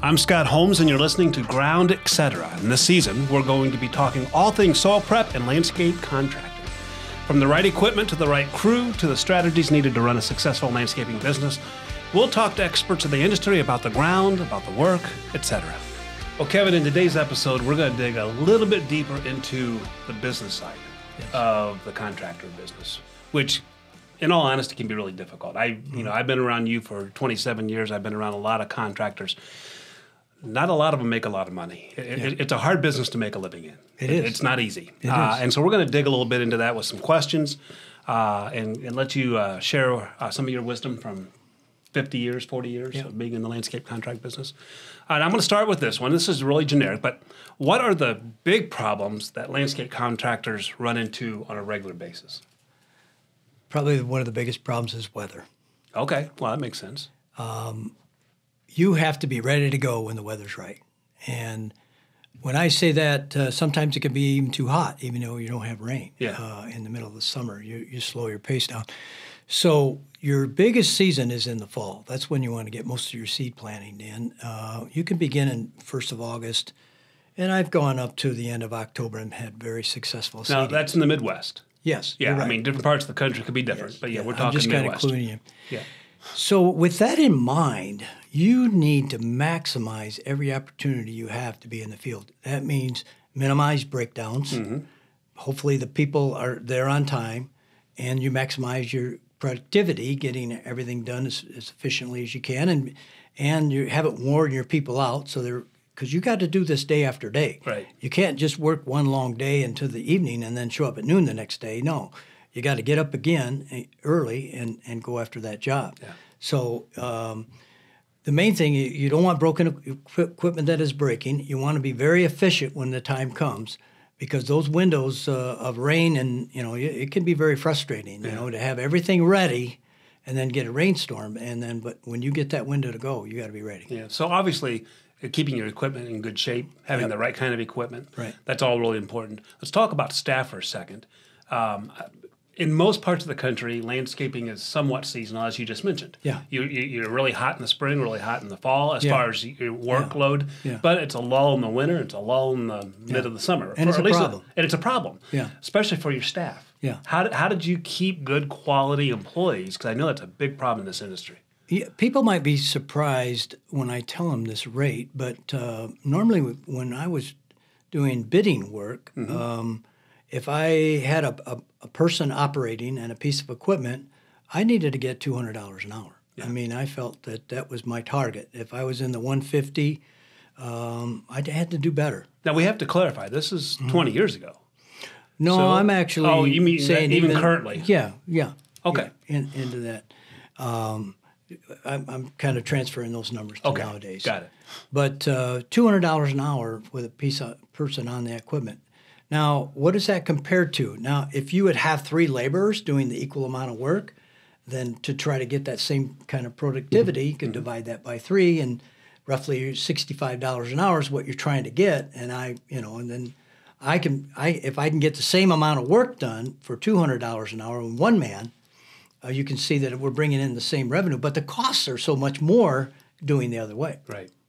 I'm Scott Holmes, and you're listening to Ground Etc. And this season, we're going to be talking all things soil prep and landscape contracting. From the right equipment to the right crew to the strategies needed to run a successful landscaping business, we'll talk to experts in the industry about the ground, about the work, etc. Well, Kevin, in today's episode, we're going to dig a little bit deeper into the business side of the contractor business, which, in all honesty, can be really difficult. I've been around you for 27 years. I've been around a lot of contractors. Not a lot of them make a lot of money. It's a hard business to make a living in. It is. It's not easy. It is. And so we're going to dig a little bit into that with some questions and let you share some of your wisdom from 50 years, 40 years of being in the landscape contract business. And I'm going to start with this one. This is really generic, but what are the big problems that landscape contractors run into on a regular basis? Probably one of the biggest problems is weather. Okay, well, that makes sense. You have to be ready to go when the weather's right. And when I say that, sometimes it can be even too hot, even though you don't have rain in the middle of the summer. You slow your pace down. So your biggest season is in the fall. That's when you want to get most of your seed planting in. You can begin in 1st of August, and I've gone up to the end of October and had very successful seeding. Now, that's in the Midwest. Yes. Yeah, right. I mean, different parts of the country could be different, but we're talking I'm just Midwest. kind of cluing you. Yeah. So with that in mind, you need to maximize every opportunity you have to be in the field. That means minimize breakdowns. Mm-hmm. Hopefully the people are there on time, and you maximize your productivity, getting everything done as efficiently as you can, and you haven't worn your people out. So because you got to do this day after day. Right. You can't just work one long day until the evening and then show up at noon the next day. No. You got to get up again early and go after that job. Yeah. So the main thing, you don't want broken equipment that is breaking. You want to be very efficient when the time comes, because those windows of rain and it can be very frustrating. To have everything ready and then get a rainstorm, but when you get that window to go, you got to be ready. Yeah. So obviously, keeping your equipment in good shape, having the right kind of equipment, right. That's all really important. Let's talk about staff for a second. In most parts of the country, landscaping is somewhat seasonal, as you just mentioned. Yeah. You're really hot in the spring, really hot in the fall as far as your workload. Yeah. But it's a lull in the winter, it's a lull in the mid of the summer. And it's a problem. And it's a problem, especially for your staff. Yeah. How did you keep good quality employees? Because I know that's a big problem in this industry. Yeah, people might be surprised when I tell them this rate, but normally when I was doing bidding work, if I had a person operating and a piece of equipment, I needed to get $200 an hour. Yeah. I mean, I felt that was my target. If I was in the 150, I had to do better. Now, we have to clarify, this is 20 years ago. No, so, I'm actually Oh, you mean saying even currently? Yeah. Okay. Yeah, into that. I'm kind of transferring those numbers to nowadays. Got it. But $200 an hour with a person on the equipment. Now, what does that compare to? Now, if you would have 3 laborers doing the equal amount of work, then to try to get that same kind of productivity, you can divide that by 3, and roughly $65 an hour is what you're trying to get. And then if I can get the same amount of work done for $200 an hour with one man, you can see that we're bringing in the same revenue, but the costs are so much more doing the other way.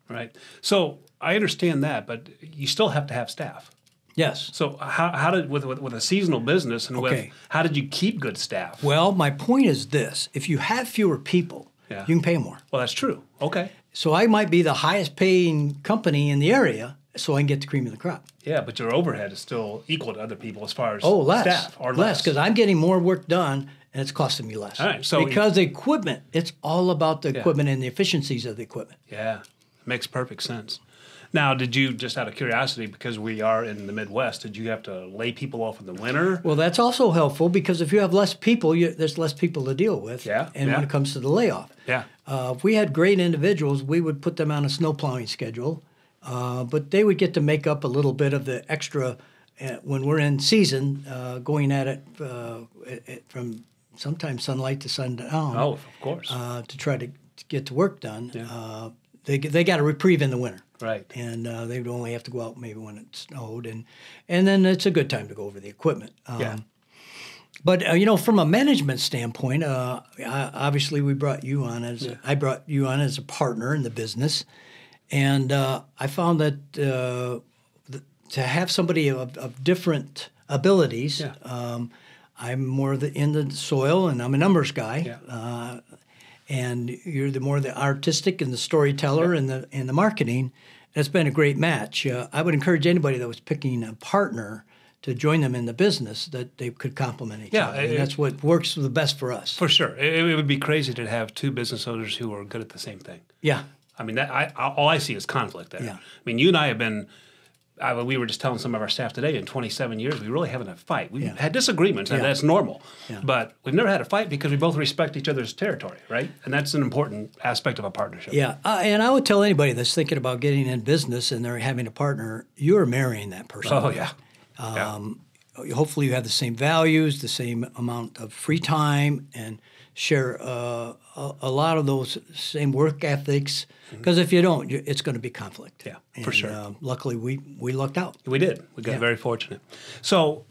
Right. So I understand that, but you still have to have staff. Yes. So how did with a seasonal business and how did you keep good staff? Well, my point is this: if you have fewer people, you can pay more. Well, that's true. Okay. So I might be the highest paying company in the area, so I can get the cream of the crop. Yeah, but your overhead is still equal to other people as far as less. Staff, or less because I'm getting more work done and it's costing me less. All right. So because the equipment, it's all about the equipment and the efficiencies of the equipment. Yeah, makes perfect sense. Now, did you, just out of curiosity, because we are in the Midwest, did you have to lay people off in the winter? Well, that's also helpful because if you have less people, there's less people to deal with. And when it comes to the layoff. If we had great individuals, we would put them on a snow plowing schedule, but they would get to make up a little bit of the extra when we're in season, going at it from sometimes sunlight to sundown. Oh, of course. To try to get the work done. They got a reprieve in the winter. Right. And they would only have to go out maybe when it snowed. And then it's a good time to go over the equipment. But, from a management standpoint, obviously we brought you on I brought you on as a partner in the business. And I found that to have somebody of different abilities, I'm more in the soil, and I'm a numbers guy. And you're more the artistic and the storyteller and the marketing. That's been a great match. I would encourage anybody that was picking a partner to join them in the business, that they could complement each other. And that's what works the best for us. For sure. It would be crazy to have two business owners who are good at the same thing. Yeah. I mean, all I see is conflict there. Yeah. I mean, you and I have been, we were just telling some of our staff today, in 27 years, we really haven't had a fight. We've had disagreements, and that's normal. But we've never had a fight because we both respect each other's territory, right? And that's an important aspect of a partnership. Yeah. And I would tell anybody that's thinking about getting in business and they're having a partner, you're marrying that person. Oh, yeah. Hopefully you have the same values, the same amount of free time, and share a lot of those same work ethics. Because if you don't, it's going to be conflict. Yeah, for sure. Luckily, we lucked out. We did. We got very fortunate. So,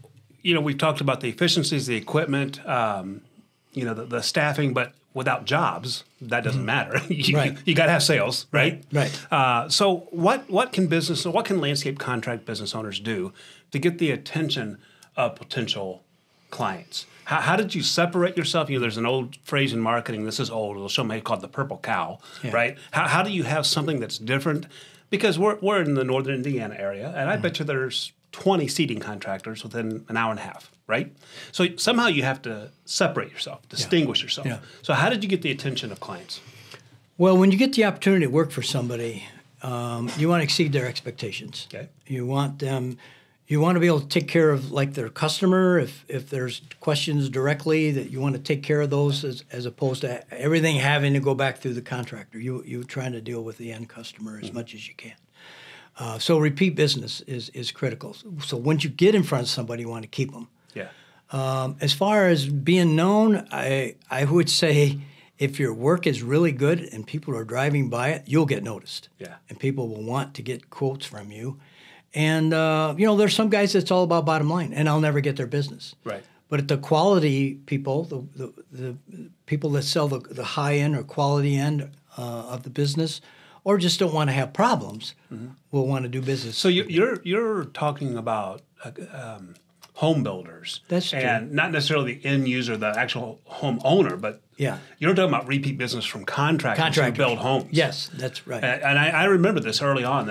we've talked about the efficiencies, the equipment, the staffing, but without jobs, that doesn't matter. You got to have sales, right? Right. So what can landscape contract business owners do to get the attention of potential clients? How did you separate yourself? There's an old phrase in marketing, this is old, it'll show me, called the purple cow, right? How do you have something that's different? Because we're in the northern Indiana area, and I bet you there's 20 seating contractors within an hour and a half, right? So somehow you have to separate yourself, distinguish yourself. Yeah. So how did you get the attention of clients? Well, when you get the opportunity to work for somebody, you want to exceed their expectations. Okay. You want to be able to take care of their customer. If there's questions directly, that you want to take care of those as opposed to everything having to go back through the contractor. You're trying to deal with the end customer as much as you can. So repeat business is critical. So once you get in front of somebody, you want to keep them. Yeah. As far as being known, I would say if your work is really good and people are driving by it, you'll get noticed. Yeah. And people will want to get quotes from you. And, there's some guys that's all about bottom line, and I'll never get their business. Right. But the quality people, the people that sell the high end or quality end of the business, or just don't want to have problems, will want to do business. So you're talking about home builders. That's true. And not necessarily the end user, the actual home owner, but you're talking about repeat business from contractors who build homes. Yes, that's right. And I remember this early on.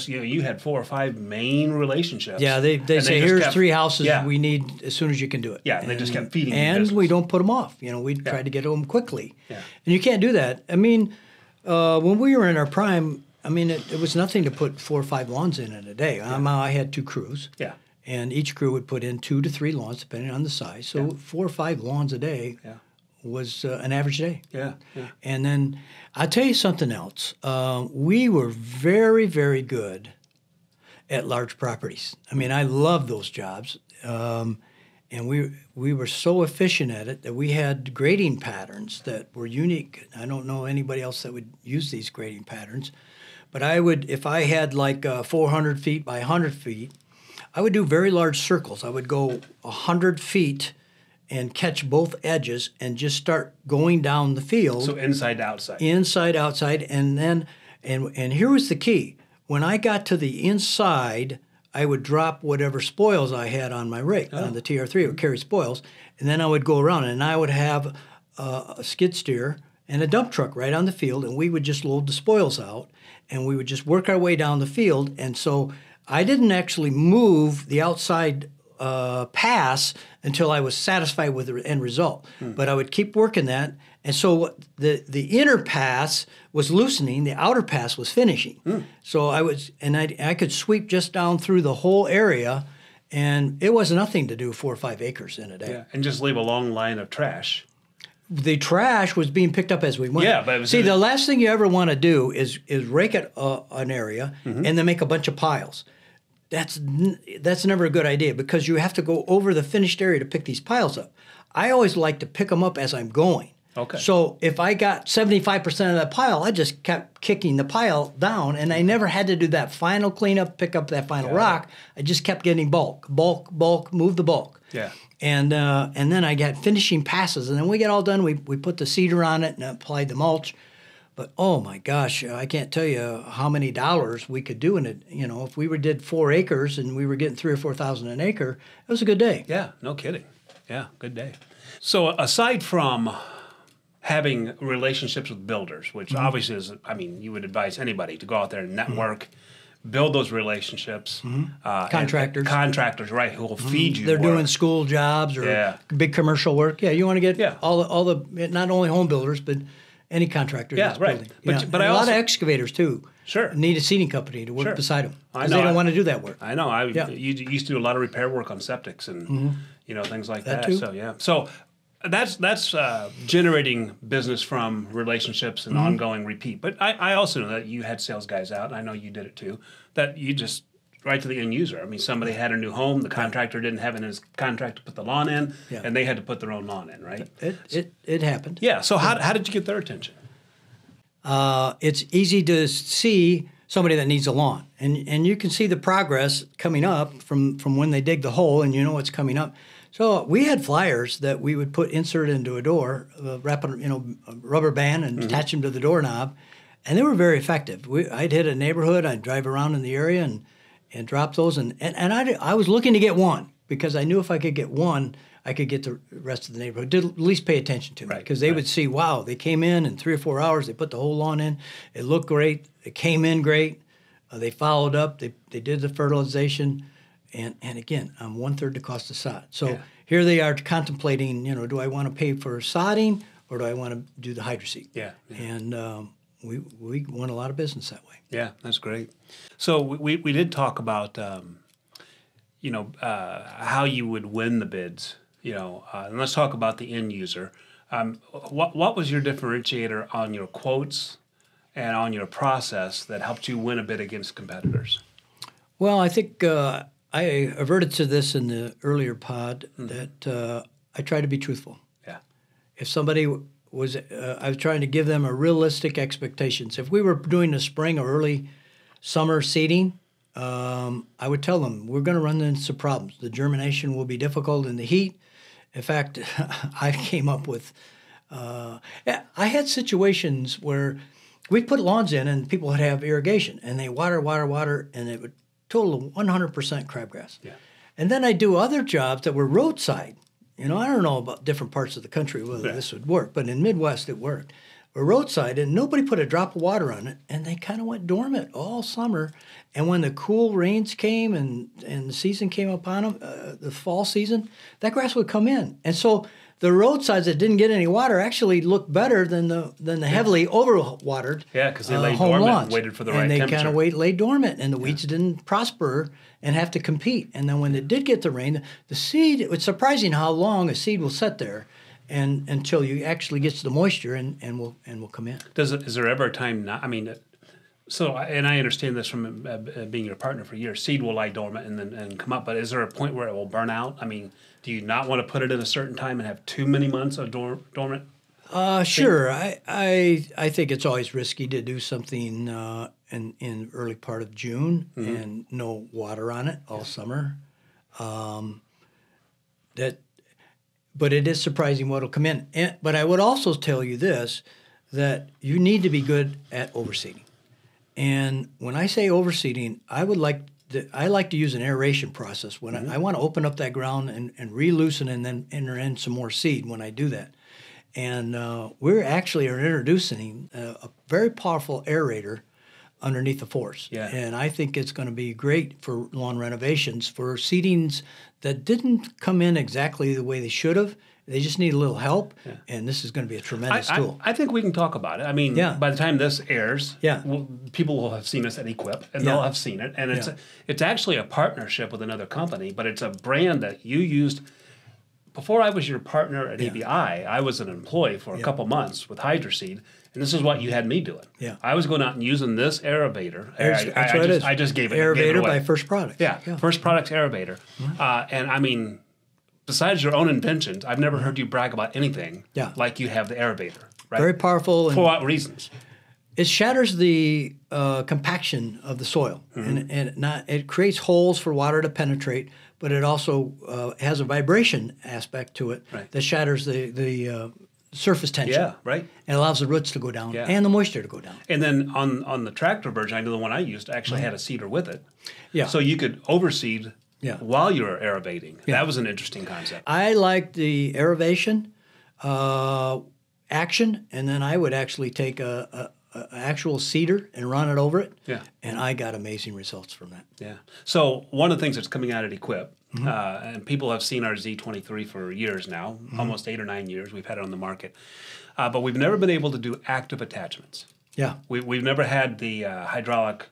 You had 4 or 5 main relationships. Yeah, they say, here's 3 houses we need as soon as you can do it. Yeah, and they just kept feeding And business. we don't put them off. We try to get them quickly. Yeah. And you can't do that. I mean, when we were in our prime, it was nothing to put 4 or 5 lawns in a day. I had 2 crews. Yeah. And each crew would put in 2 to 3 lawns, depending on the size. So 4 or 5 lawns a day was an average day. Yeah. And then I'll tell you something else. We were very, very good at large properties. I love those jobs. And we were so efficient at it that we had grading patterns that were unique. I don't know anybody else that would use these grading patterns. But I would, if I had 400 feet by 100 feet, I would do very large circles. I would go 100 feet and catch both edges and just start going down the field. So inside to outside. Inside, outside, and then, and here was the key. When I got to the inside, I would drop whatever spoils I had on my rake, on the TR3. I would carry spoils, and then I would go around, and I would have a skid steer and a dump truck right on the field, and we would just load the spoils out, and we would just work our way down the field. And so I didn't actually move the outside pass until I was satisfied with the end result. But I would keep working that. And so the inner pass was loosening, the outer pass was finishing. So I could sweep just down through the whole area, and it was nothing to do 4 or 5 acres in a day. Yeah, and just leave a long line of trash. The trash was being picked up as we went. Yeah, but the last thing you ever want to do is rake an area and then make a bunch of piles. That's never a good idea because you have to go over the finished area to pick these piles up. I always like to pick them up as I'm going. Okay. So if I got 75% of that pile, I just kept kicking the pile down, and I never had to do that final cleanup, pick up that final rock. I just kept getting bulk, move the bulk. Yeah. And then I got finishing passes, and then we get all done. We put the cedar on it and applied the mulch. But oh my gosh, I can't tell you how many dollars we could do in it. You know, if we did 4 acres and we were getting 3,000 or 4,000 an acre, it was a good day. Yeah, no kidding. Yeah, good day. So aside from having relationships with builders, which obviously is, I mean, you would advise anybody to go out there and network, build those relationships. Contractors. Contractors, right, who will feed you They're work. doing school jobs or big commercial work. Yeah, you want to get all the not only home builders, but any contractor that's building. But a I lot also, of excavators, too, need a seating company to work beside them because they don't want to do that work. I know. You used to do a lot of repair work on septics and you know, things like that. Too. So, yeah. So that's generating business from relationships and ongoing repeat. But I also know that you had sales guys out, and I know you did it too, that you just right to the end user. I mean, somebody had a new home, the contractor didn't have in his contract to put the lawn in, and they had to put their own lawn in, right? It happened. Yeah. So how did you get their attention? It's easy to see somebody that needs a lawn, and you can see the progress coming up from when they dig the hole, and you know what's coming up. So we had flyers that we would put insert into a door, wrap a rubber band and attach them to the doorknob, and they were very effective. I'd hit a neighborhood, I'd drive around in the area and drop those, and I was looking to get one because I knew if I could get one, I could get the rest of the neighborhood to at least pay attention to me because they would see, wow, they came in 3 or 4 hours, they put the whole lawn in, it looked great, it came in great, they followed up, they did the fertilization. And again, I'm 1/3 the cost of sod. So here they are contemplating, do I want to pay for sodding or do I want to do the hydroseed? Yeah. And we won a lot of business that way. Yeah, that's great. So we did talk about, how you would win the bids, and let's talk about the end user. What was your differentiator on your quotes and on your process that helped you win a bid against competitors? Well, I think I averted to this in the earlier pod that I try to be truthful. Yeah. If somebody was, I was trying to give them a realistic expectations. If we were doing the spring or early summer seeding, I would tell them we're going to run into some problems. The germination will be difficult in the heat. In fact, I came up with, I had situations where we'd put lawns in and people would have irrigation and they water, and it would total of 100% crabgrass. Yeah. And then I do other jobs that were roadside. I don't know about different parts of the country whether this would work, but in Midwest it worked. We're roadside, and nobody put a drop of water on it, and they kind of went dormant all summer. And when the cool rains came and the season came upon them, the fall season, that grass would come in. And so the roadsides that didn't get any water actually looked better than the heavily overwatered because they lay dormant lawns. And waited for the right temperature. temperature. And they kind of lay dormant, and the weeds didn't prosper and have to compete. And then when they did get the rain, the seed, it's surprising how long a seed will sit there and until you actually gets the moisture and will come in. Is there ever a time not? I mean, so and I understand this from being your partner for years. Seed will lie dormant and come up, but is there a point where it will burn out? I mean, do you not want to put it at a certain time and have too many months of dormant? Sure. I think it's always risky to do something in early part of June and no water on it all summer. But it is surprising what will come in. But I would also tell you this, that you need to be good at overseeding. And when I say overseeding, I like to use an aeration process. When I want to open up that ground and re-loosen and then enter in some more seed when I do that. And we're actually introducing a very powerful aerator underneath the force. Yeah. And I think it's going to be great for lawn renovations, for seedings that didn't come in exactly the way they should have. They just need a little help, and this is going to be a tremendous tool. I think we can talk about it. I mean, by the time this airs, people will have seen us at Equip, and they'll have seen it. And it's actually a partnership with another company, but it's a brand that you used. Before I was your partner at ABI, I was an employee for a couple months with Hydroseed, and this is what you had me doing. Yeah. I was going out and using this AERA-Vator. I just gave it AERA-Vator away. by First Products. Yeah. First Products AERA-Vator. And I mean, besides your own inventions, I've never heard you brag about anything like you have the AERA-Vator. Right? Very powerful. For what reasons? It shatters the compaction of the soil, and it creates holes for water to penetrate, but it also has a vibration aspect to it that shatters the surface tension. Yeah, right. And allows the roots to go down Yeah. and the moisture to go down. And then on the tractor version, I know the one I used actually had a seeder with it. Yeah. So you could overseed Yeah. while you were aerating. Yeah. That was an interesting concept. I like the aeration action, and then I would actually take a actual seeder and run it over it. Yeah. And I got amazing results from that. Yeah. So one of the things that's coming out at Equip, and people have seen our Z23 for years now, almost 8 or 9 years. We've had it on the market. But we've never been able to do active attachments. Yeah. We've never had the hydraulic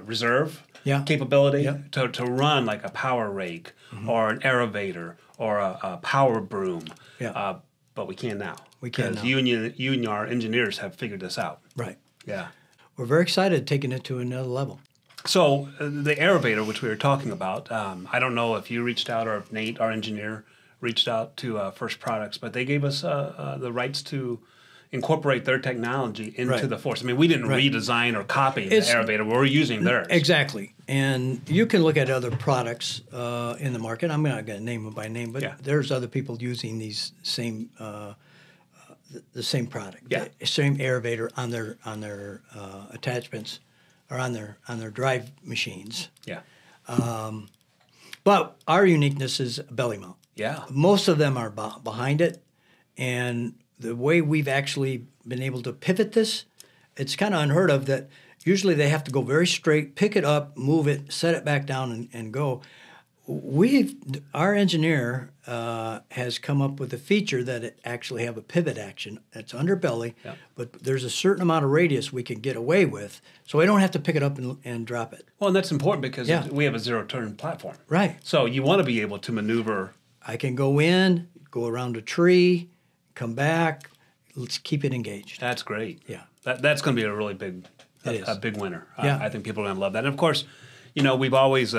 reserve capability to run like a power rake or an AERA-Vator or a power broom. Yeah. But we can now. We can now. You and our engineers have figured this out. Right. Yeah. We're very excited taking it to another level. So the AERA-Vator, which we were talking about, I don't know if you reached out or if Nate, our engineer, reached out to First Products, but they gave us the rights to incorporate their technology into the force. I mean, we didn't redesign or copy the AERA-Vator. We're using theirs. Exactly. And you can look at other products in the market. I'm not going to name them by name, but there's other people using these same the same product, the same AERA-Vator on their attachments or on their drive machines. Yeah. But our uniqueness is belly mount. Yeah. Most of them are behind it, and the way we've actually been able to pivot this, it's kind of unheard of that usually they have to go very straight, pick it up, move it, set it back down, and go. Our engineer has come up with a feature that it actually have a pivot action. It's underbelly, but there's a certain amount of radius we can get away with, so we don't have to pick it up and drop it. Well, and that's important because we have a zero-turn platform. Right. So you want to be able to maneuver. I can go in, go around a tree, come back. Let's keep it engaged. That's great. Yeah. That's going to be a really big winner. I think people are going to love that. And of course, you know, we've always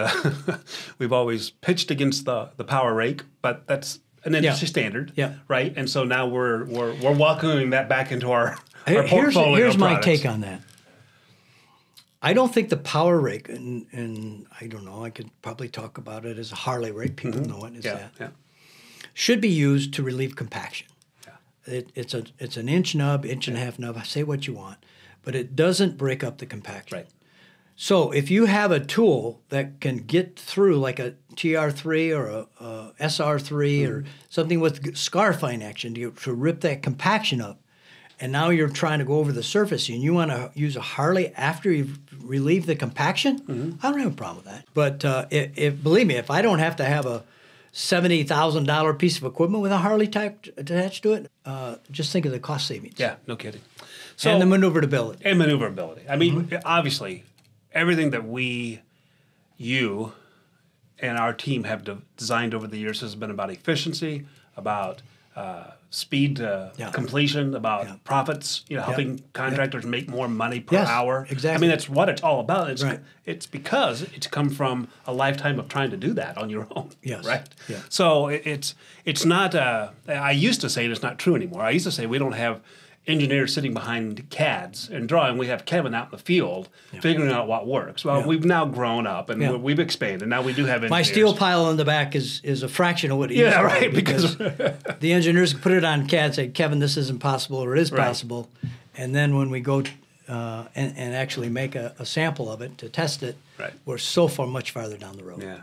pitched against the power rake, but that's an industry standard, right? And so now we're welcoming that back into our portfolio. Here's my take on that. I don't think the power rake, and I don't know, I could probably talk about it as a Harley rake. People know it as that. Yeah. Should be used to relieve compaction. Yeah. It's an inch nub, inch and a half nub. Say what you want, but it doesn't break up the compaction. Right. So if you have a tool that can get through like a TR3 or a SR3 or something with scarifying action to rip that compaction up, and now you're trying to go over the surface and you want to use a Harley after you've relieved the compaction, I don't have a problem with that. But believe me, if I don't have to have a $70,000 piece of equipment with a Harley type attached to it, just think of the cost savings. Yeah, no kidding. So, and the maneuverability. And maneuverability. I mean, obviously, everything that you and our team have designed over the years has been about efficiency, about speed to completion, about profits, helping contractors make more money per hour. Exactly. I mean, that's what it's all about. It's because it's come from a lifetime of trying to do that on your own. Yes. Right? Yeah. So it's not, I used to say it's not true anymore. I used to say we don't have engineers sitting behind CADs and drawing. We have Kevin out in the field figuring out what works. Well, we've now grown up and we've expanded. Now we do have engineers. My steel pile in the back is a fraction of what it used to be. Right, because the engineers put it on CAD and say, Kevin, this isn't possible or it is possible. And then when we go and actually make a sample of it to test it, we're so far much farther down the road. Yeah.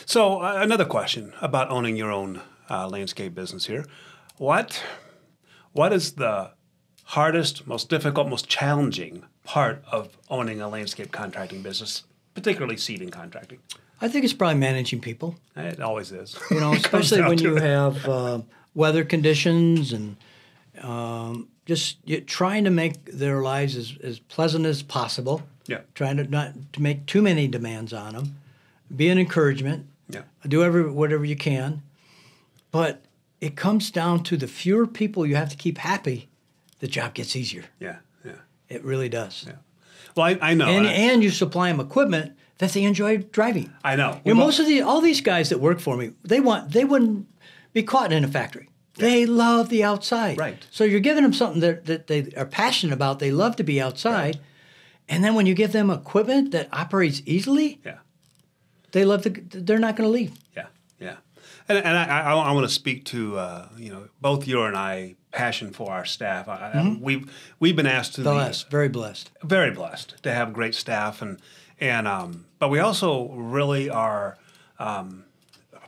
So another question about owning your own landscape business here. What is the hardest, most difficult, most challenging part of owning a landscape contracting business, particularly seeding contracting? I think it's probably managing people. It always is. Especially when you have weather conditions and just trying to make their lives as pleasant as possible. Yeah. Trying to not to make too many demands on them. Be an encouragement. Yeah. Do whatever you can. But it comes down to the fewer people you have to keep happy, the job gets easier. Yeah, yeah. It really does. Yeah. Well, I know. And you supply them equipment that they enjoy driving. I know. Most of all these guys that work for me, they wouldn't be caught in a factory. Yeah. They love the outside. Right. So you're giving them something that they are passionate about. They love to be outside. Right. And then when you give them equipment that operates easily, they're not going to leave. Yeah, yeah. And I want to speak to both your and I passion for our staff. We've been asked to very blessed to have great staff, but we also really are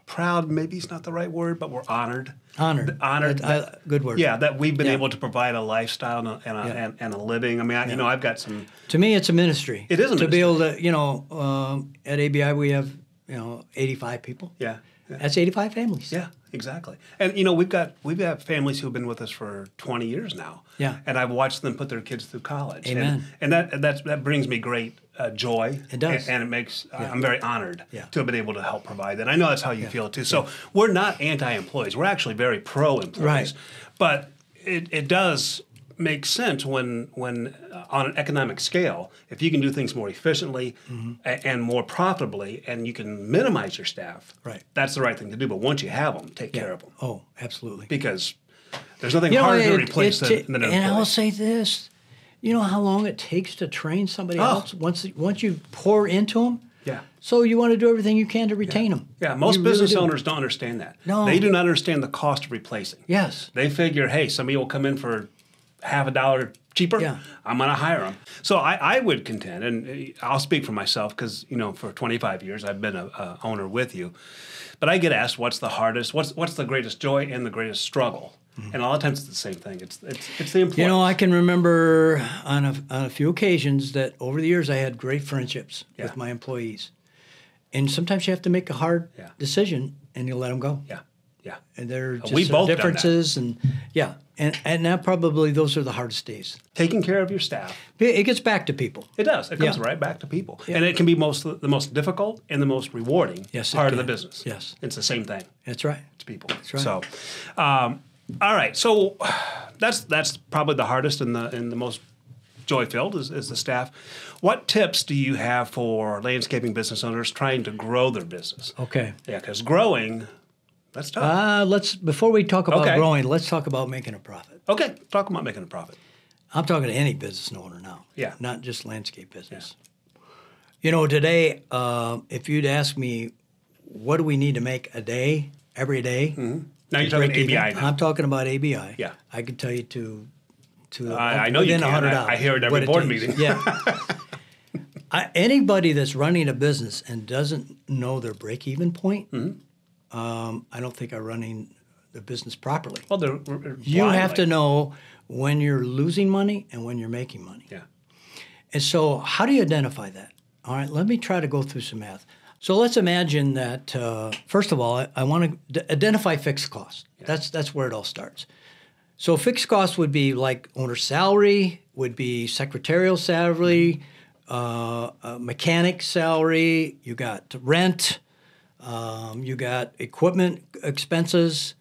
proud. Maybe it's not the right word, but we're honored. Good word. Yeah, that we've been able to provide a lifestyle and a living. I mean, I've got some. To me, it's a ministry. It is a ministry. To be able to, at ABI we have 85 people. Yeah. That's 85 families. Yeah, exactly. And we've got families who've been with us for 20 years now. Yeah. And I've watched them put their kids through college. Amen. And that brings me great joy. It does. And it makes I'm very honored to have been able to help provide that. I know that's how you feel too. So we're not anti-employees. We're actually very pro-employees. Right. But it does make sense when on an economic scale, if you can do things more efficiently and more profitably, and you can minimize your staff, right, that's the right thing to do. But once you have them, take care of them. Oh, absolutely. Because there's nothing harder to replace than an employee. And I'll say this, you know how long it takes to train somebody else once you pour into them? Yeah. So you want to do everything you can to retain them. Yeah, most business owners don't understand that. No. They do not understand the cost of replacing. Yes. They figure, hey, somebody will come in for half a dollar cheaper, I'm going to hire them. So I would contend, and I'll speak for myself because, for 25 years I've been a owner with you, but I get asked what's the hardest, what's the greatest joy and the greatest struggle? And a lot of times it's the same thing. It's the employees. I can remember on a few occasions that over the years I had great friendships with my employees. And sometimes you have to make a hard decision and you let them go. Yeah. Yeah. And there are just differences and and now probably those are the hardest days. Taking care of your staff. It gets back to people. It does. It comes right back to people. Yeah. And it can be the most difficult and the most rewarding part of the business. Yes. It's the same thing. That's right. It's people. That's right. So all right. So that's probably the hardest and the most joy-filled is the staff. What tips do you have for landscaping business owners trying to grow their business? Okay. Yeah, because growing, that's tough. Before we talk about growing, let's talk about making a profit. Okay, talk about making a profit. I'm talking to any business owner now. Yeah. Not just landscape business. Yeah. Today, if you'd ask me, what do we need to make a day, every day? Mm-hmm. Now you're talking ABI now. I'm talking about ABI. Yeah. I can tell you to I know you can. I hear it every board meeting. Yeah. Anybody that's running a business and doesn't know their break-even point, I don't think are running the business properly. Well, you have to know when you're losing money and when you're making money. Yeah. And so how do you identify that? All right, let me try to go through some math. So let's imagine that, first of all, I want to identify fixed costs. Yeah. That's where it all starts. So fixed costs would be like owner's salary, would be secretarial salary, mechanic salary, you got rent, you got equipment expenses,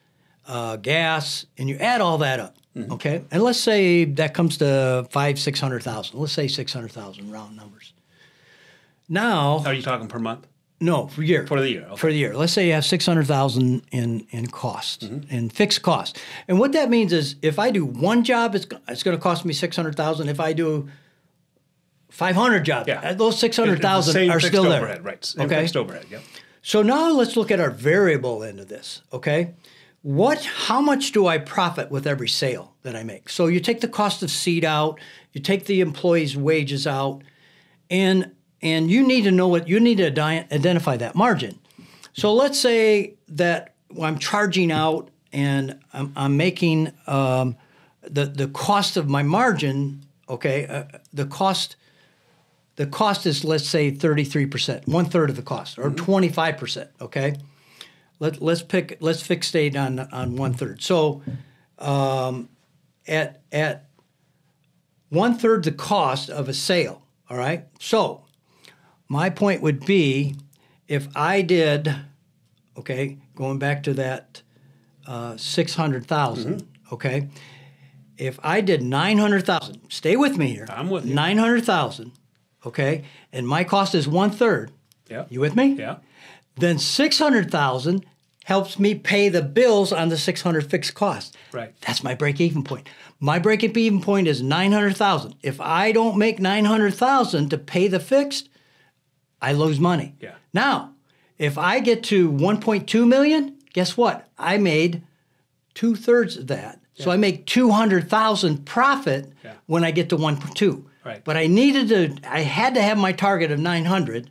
gas, and you add all that up, okay? And let's say that comes to $600,000. Let's say $600,000, round numbers. Now, are you talking per month? No, for year. For the year. Okay. For the year. Let's say you have $600,000 in costs, in fixed costs. And what that means is if I do one job, it's going to cost me $600,000. If I do 500 jobs, those $600,000 are still there. Overhead, right? Same fixed overhead. Yep. So now let's look at our variable end of this. Okay, how much do I profit with every sale that I make? So you take the cost of seed out, you take the employees' wages out, and you need to know identify that margin. So let's say that I'm charging out and I'm making the cost of my margin. Okay, the cost is, let's say, 33%, 1/3 of the cost, or 25%. Okay, let's fixate on 1/3. So at 1/3 the cost of a sale. All right, so my point would be, if I did, going back to that 600,000, okay, if I did 900,000, stay with me here. I'm with you. 900,000, okay, and my cost is 1/3. Yeah. You with me? Yeah. Then 600,000 helps me pay the bills on the 600 fixed costs. Right. That's my break-even point. My break-even point is 900,000. If I don't make 900,000 to pay the fixed, I lose money. Yeah. Now, if I get to 1.2 million, guess what? I made 2/3 of that. Yeah. So I make 200,000 profit when I get to 1.2. Right. But I had to have my target of 900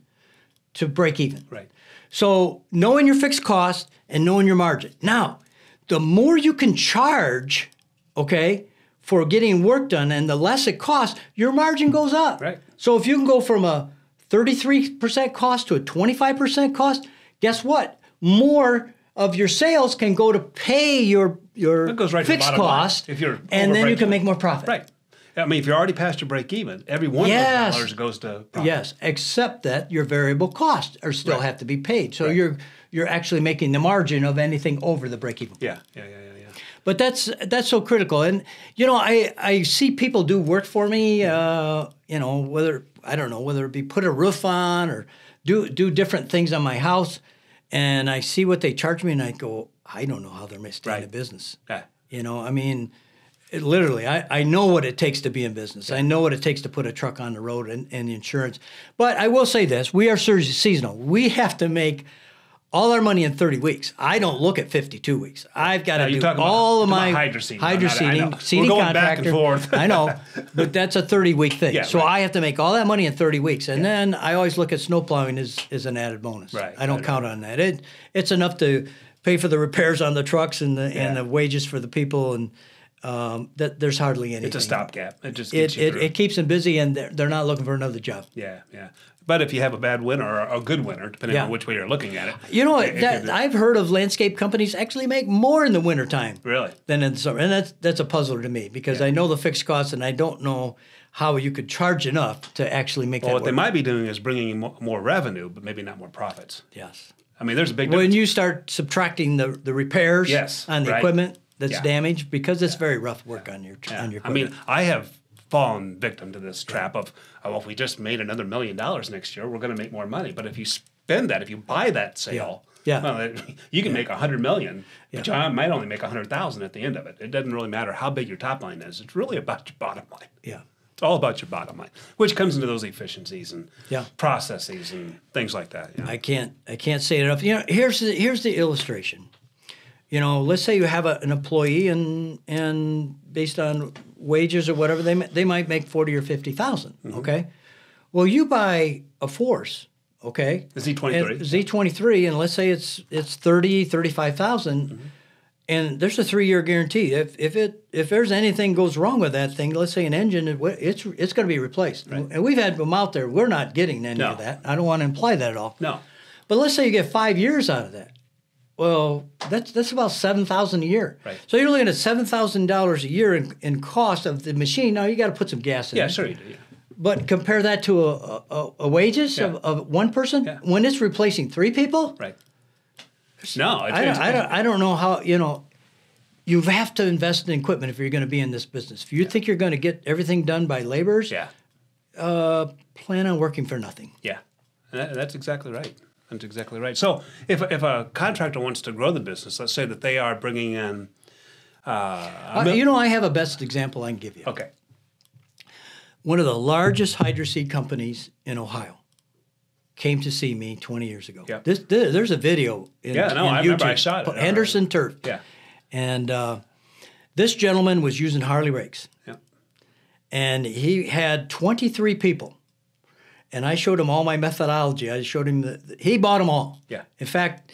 to break even. Right. So knowing your fixed cost and knowing your margin. Now, the more you can charge, okay, for getting work done and the less it costs, your margin goes up. Right. So if you can go from a 33% cost to a 25% cost, guess what? More of your sales can go to pay your fixed cost, and then you can make more profit. Right. I mean, if you're already past your break even, every one of those dollars goes to profit. Yes, except that your variable costs still have to be paid. So you're actually making the margin of anything over the break even. Yeah. But that's so critical. And I see people do work for me. Whether it be put a roof on or do different things on my house, and I see what they charge me, and I go, I don't know how they're staying in business. Yeah. I mean. Literally, I know what it takes to be in business. I know what it takes to put a truck on the road and the insurance. But I will say this, we are seasonal. We have to make all our money in 30 weeks. I don't look at 52 weeks. I've got to do all of my hydro seeding, seeding going contractor. Back and forth. I know, but that's a 30-week thing. Yeah, so I have to make all that money in 30 weeks. And then I always look at snow plowing as an added bonus. Right. I don't count on that. It's enough to pay for the repairs on the trucks and the wages for the people, and that there's hardly anything. It's a stopgap. It just gets you through. It keeps them busy, and they're not looking for another job. Yeah. But if you have a bad winter or a good winter, depending on which way you're looking at it. I've heard of landscape companies actually make more in the wintertime. Really? Than in the summer. And that's a puzzler to me because I know the fixed costs, and I don't know how you could charge enough to actually make that work. What they might be doing is bringing in more revenue, but maybe not more profits. Yes. I mean, there's a big difference. When you start subtracting the repairs on the equipment that's damaged, because it's very rough work on your equipment. I mean, I have fallen victim to this trap of, if we just made another $1 million next year, we're going to make more money. But if you spend that, if you buy that sale, well, you can make $100 million, but you might only make $100,000 at the end of it. It doesn't really matter how big your top line is. It's really about your bottom line. Yeah. It's all about your bottom line, which comes into those efficiencies and processes and things like that. I can't say it enough. Here's the illustration. Let's say you have an employee and based on wages or whatever, they might make $40,000 or $50,000. Okay, well, you buy a Force, okay, the Z23, Z23, and let's say it's $30,000, $35,000, and there's a 3-year guarantee. If there's anything goes wrong with that thing, let's say an engine, it's going to be replaced. Right. And we've had them out there. We're not getting any of that. I don't want to imply that at all. No, but let's say you get 5 years out of that. Well, that's about $7,000 a year. Right. So you're looking at $7,000 a year in cost of the machine. Now you got to put some gas in. Yeah, it. sure you do. Yeah. But compare that to a wages of one person when it's replacing 3 people. Right. No, I don't know how you have to invest in equipment if you're going to be in this business. If you think you're going to get everything done by laborers, plan on working for nothing. Yeah, that's exactly right. That's exactly right. So if a contractor wants to grow the business, let's say that they are bringing in... I have a best example I can give you. Okay. One of the largest hydro seed companies in Ohio came to see me 20 years ago. Yep. There's a video in I YouTube. remember I shot it. Henderson Turf. Yeah. And this gentleman was using Harley rakes. Yeah. And he had 23 people. And I showed him all my methodology. I showed him he bought them all. Yeah. In fact,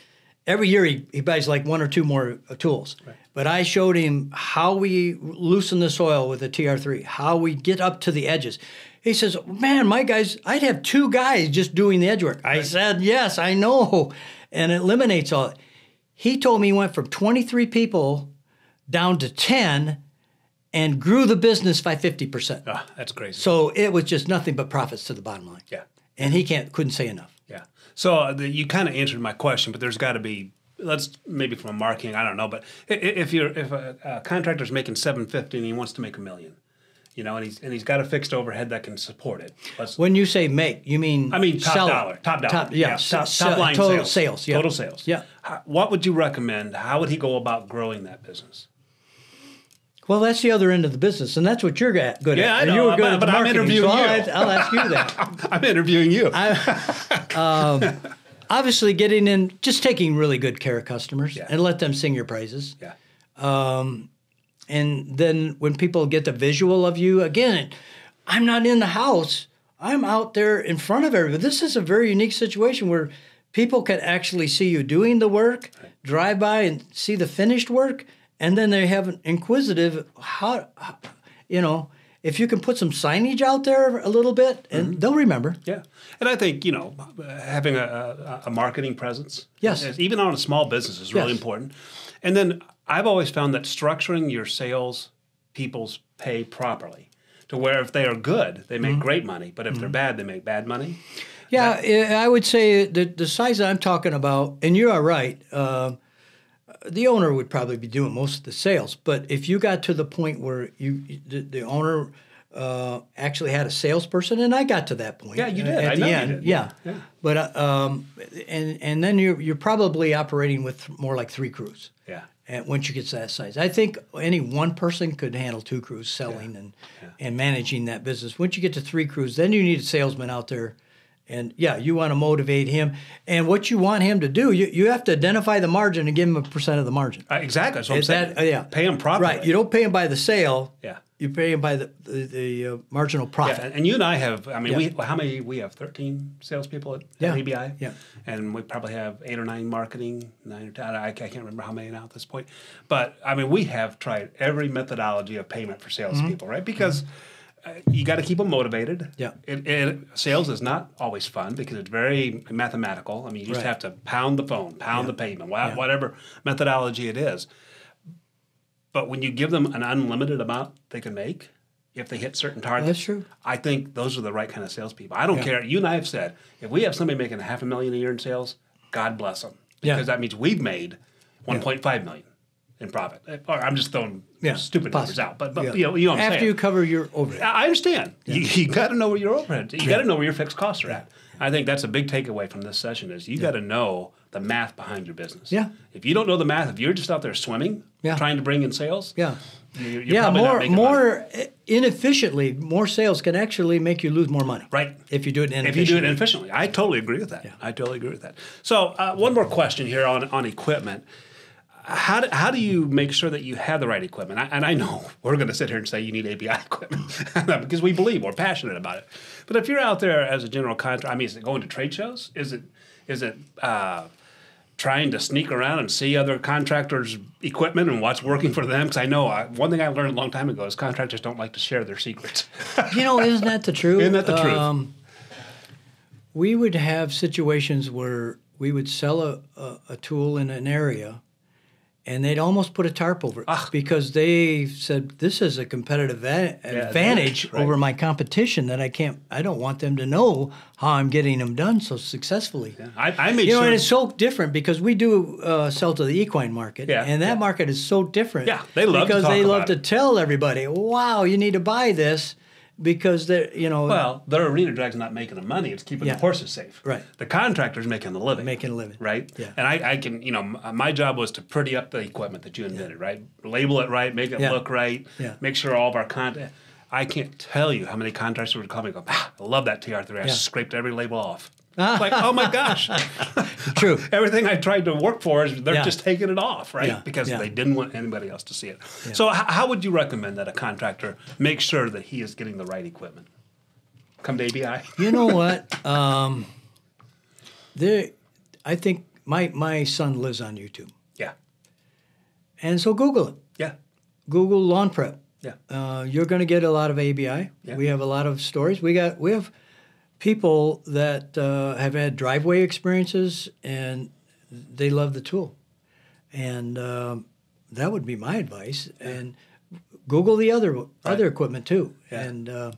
every year he buys like 1 or 2 more tools. Right. But I showed him how we loosen the soil with a TR3, how we get up to the edges. He says, man, my guys, I'd have 2 guys just doing the edge work. I said, yes, I know. And it eliminates all. He told me he went from 23 people down to 10 and grew the business by 50%. Ah, that's crazy. So it was just nothing but profits to the bottom line. Yeah. And he couldn't say enough. Yeah. So you kind of answered my question, but there's got to be, maybe from a marketing, I don't know, but if a contractor's making $750 and he wants to make $1 million, and he's got a fixed overhead that can support it. When you say make, you mean top dollar. Top line total sales. Total sales. Yeah. What would you recommend? How would he go about growing that business? Well, that's the other end of the business, and that's what you're good at. Yeah, I know. You were good but I'm interviewing you. I'll ask you that. I'm interviewing you. obviously getting in, just taking really good care of customers and let them sing your praises. Yeah. And then when people get the visual of you, again, I'm not in the house. I'm out there in front of everybody. This is a very unique situation where people can actually see you doing the work, drive by and see the finished work, and then they have an inquisitive, if you can put some signage out there a little bit, and they'll remember. Yeah. And I think, having a marketing presence, yes, even on a small business, is really important. And then I've always found that structuring your sales people's pay properly to where if they are good, they make great money, but if they're bad, they make bad money. Yeah, I would say that the size that I'm talking about, and you are right, the owner would probably be doing most of the sales. But if you got to the point where the owner actually had a salesperson, and I got to that point. Yeah, you did. At the end. You did. Yeah. But and then you're probably operating with more like 3 crews. Yeah. And once you get to that size, I think any one person could handle 2 crews selling and managing that business. Once you get to 3 crews, then you need a salesman out there. And you want to motivate him. And what you want him to do, you have to identify the margin and give him a percent of the margin. Exactly. That's what I'm saying. Pay him properly. Right. You don't pay him by the sale. Yeah. You pay him by the marginal profit. Yeah. And you and I have, we have 13 salespeople at ABI. Yeah. And we probably have 8 or 9 marketing, 9 or 10. I can't remember how many now at this point. But, we have tried every methodology of payment for salespeople, right? Because you got to keep them motivated. Yeah. Sales is not always fun because it's very mathematical. You just have to pound the phone, pound the pavement, whatever methodology it is. But when you give them an unlimited amount they can make, if they hit certain targets, that's true. I think those are the right kind of salespeople. I don't care. You and I have said, if we have somebody making $500,000 a year in sales, God bless them. Because that means we've made $1.5 million in profit. Or I'm just throwing stupid numbers out. But you know what I'm saying. After you cover your overhead. I understand. You got to know where your overhead is. You got to know where your fixed costs are at. I think that's a big takeaway from this session is you got to know the math behind your business. Yeah. If you don't know the math, if you're just out there swimming, trying to bring in sales, you're probably not making more money. Inefficiently, more sales can actually make you lose more money. Right. If you do it inefficiently. If you do it inefficiently. I totally agree with that. Yeah. I totally agree with that. So one more question here on equipment. How do you make sure that you have the right equipment? And I know we're going to sit here and say you need ABI equipment because we believe we're passionate about it. But if you're out there as a general contractor, is it going to trade shows? Is it trying to sneak around and see other contractors' equipment and what's working for them? Because I know one thing I learned a long time ago is contractors don't like to share their secrets. Isn't that the truth? Isn't that the truth? We would have situations where we would sell a tool in an area, and they'd almost put a tarp over it because they said, this is a competitive advantage over my competition that I don't want them to know how I'm getting them done so successfully. Yeah. I made sure. And it's so different because we do sell to the equine market, and that market is so different. Yeah, they love because to talk they love about to tell everybody, wow, you need to buy this. Because they're, Well, their arena drag's not making the money; it's keeping the horses safe. Right. The contractor's making the living. Making a living. Right. Yeah. And I can, my job was to pretty up the equipment that you invented. Right. Label it right, make it look right. Yeah. Make sure all of our content. I can't tell you how many contractors would call me and go, I love that TR3. I scraped every label off. It's like, oh my gosh. True. Everything I tried to work for is they're just taking it off, right? Yeah. Because they didn't want anybody else to see it. Yeah. So how would you recommend that a contractor make sure that he is getting the right equipment? Come to ABI. You know what? I think my son lives on YouTube. Yeah. And so Google it. Yeah. Google lawn prep. Yeah. You're going to get a lot of ABI. Yeah. We have a lot of stories. We have people that have had driveway experiences and they love the tool. And that would be my advice. Yeah. And Google the other equipment too. Yeah. And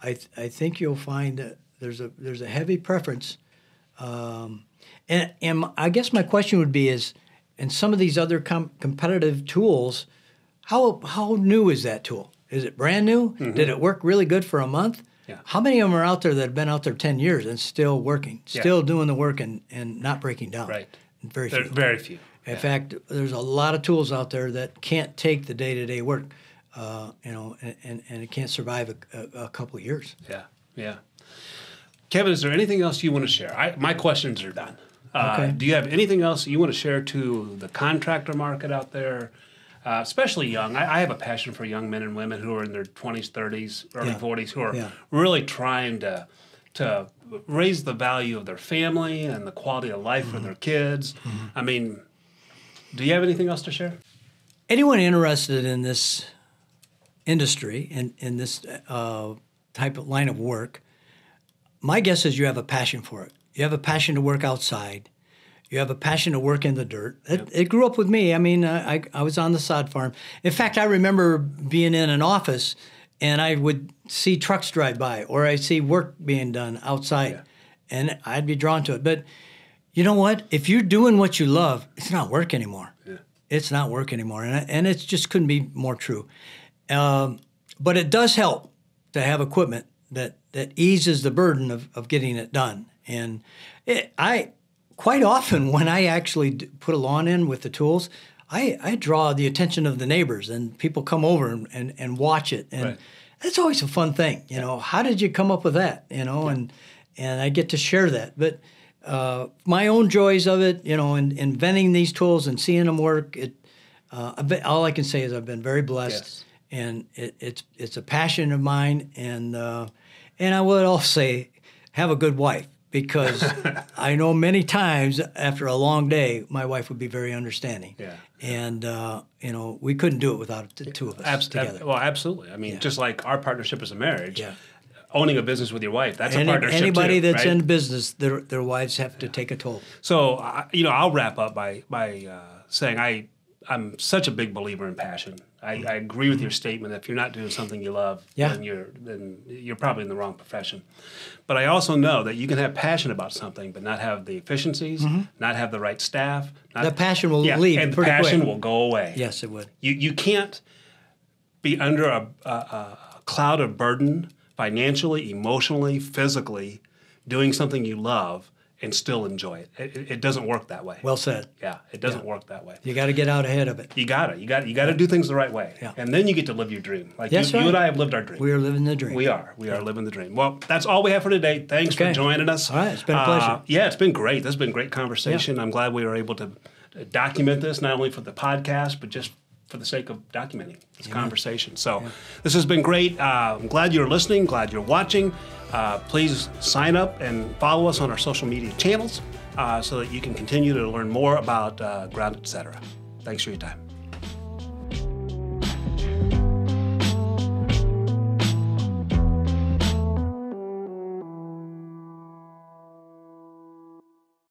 I think you'll find that there's a heavy preference. And I guess my question would be is, in some of these other competitive tools, how new is that tool? Is it brand new? Mm-hmm. Did it work really good for a month? Yeah. How many of them are out there that have been out there 10 years and still working, still doing the work and not breaking down? Right. Very few. Very few. In fact, there's a lot of tools out there that can't take the day-to-day work, and it can't survive a couple of years. Yeah, yeah. Kevin, is there anything else you want to share? My questions are done. Okay. Do you have anything else you want to share to the contractor market out there, especially young? I have a passion for young men and women who are in their 20s, 30s, early 40s, who are really trying to raise the value of their family and the quality of life for their kids. I mean, do you have anything else to share? Anyone interested in this industry, in this type of line of work, my guess is you have a passion for it. You have a passion to work outside. You have a passion to work in the dirt. It grew up with me. I mean, I was on the sod farm. In fact, I remember being in an office and I would see trucks drive by or I'd see work being done outside and I'd be drawn to it. But you know what? If you're doing what you love, it's not work anymore. Yeah. It's not work anymore. And it just couldn't be more true. But it does help to have equipment that eases the burden of getting it done. And I quite often when I actually put a lawn in with the tools, I draw the attention of the neighbors and people come over and watch it. And that's always a fun thing. You know, how did you come up with that? You know, and I get to share that. But my own joys of it, you know, in inventing these tools and seeing them work, all I can say is I've been very blessed. Yes. And it's a passion of mine, and I would also say have a good wife, because I know many times after a long day, my wife would be very understanding. Yeah. And you know, we couldn't do it without the two of us together. Well, absolutely. I mean, just like our partnership as a marriage, owning a business with your wife, that's a partnership anybody too, that's in business, their wives have to take a toll. So you know, I'll wrap up by saying I'm such a big believer in passion. I agree with your statement that if you're not doing something you love, then you're probably in the wrong profession. But I also know that you can have passion about something, but not have the efficiencies, not have the right staff. The passion will leave and pretty the passion quick. will go away. Yes, it would. You can't be under a cloud of burden financially, emotionally, physically, doing something you love and still enjoy it. It doesn't work that way. Well said. Yeah, it doesn't work that way. You got to get out ahead of it. You got to do things the right way. Yeah. And then you get to live your dream. Like you and I have lived our dream. We are living the dream. We are living the dream. Well, that's all we have for today. Thanks for joining us. All right, it's been a pleasure. Yeah, it's been great. This has been a great conversation. I'm glad we were able to document this, not only for the podcast, but just for the sake of documenting this conversation. So this has been great. I'm glad you're listening, glad you're watching. Please sign up and follow us on our social media channels so that you can continue to learn more about Ground, etc. Thanks for your time.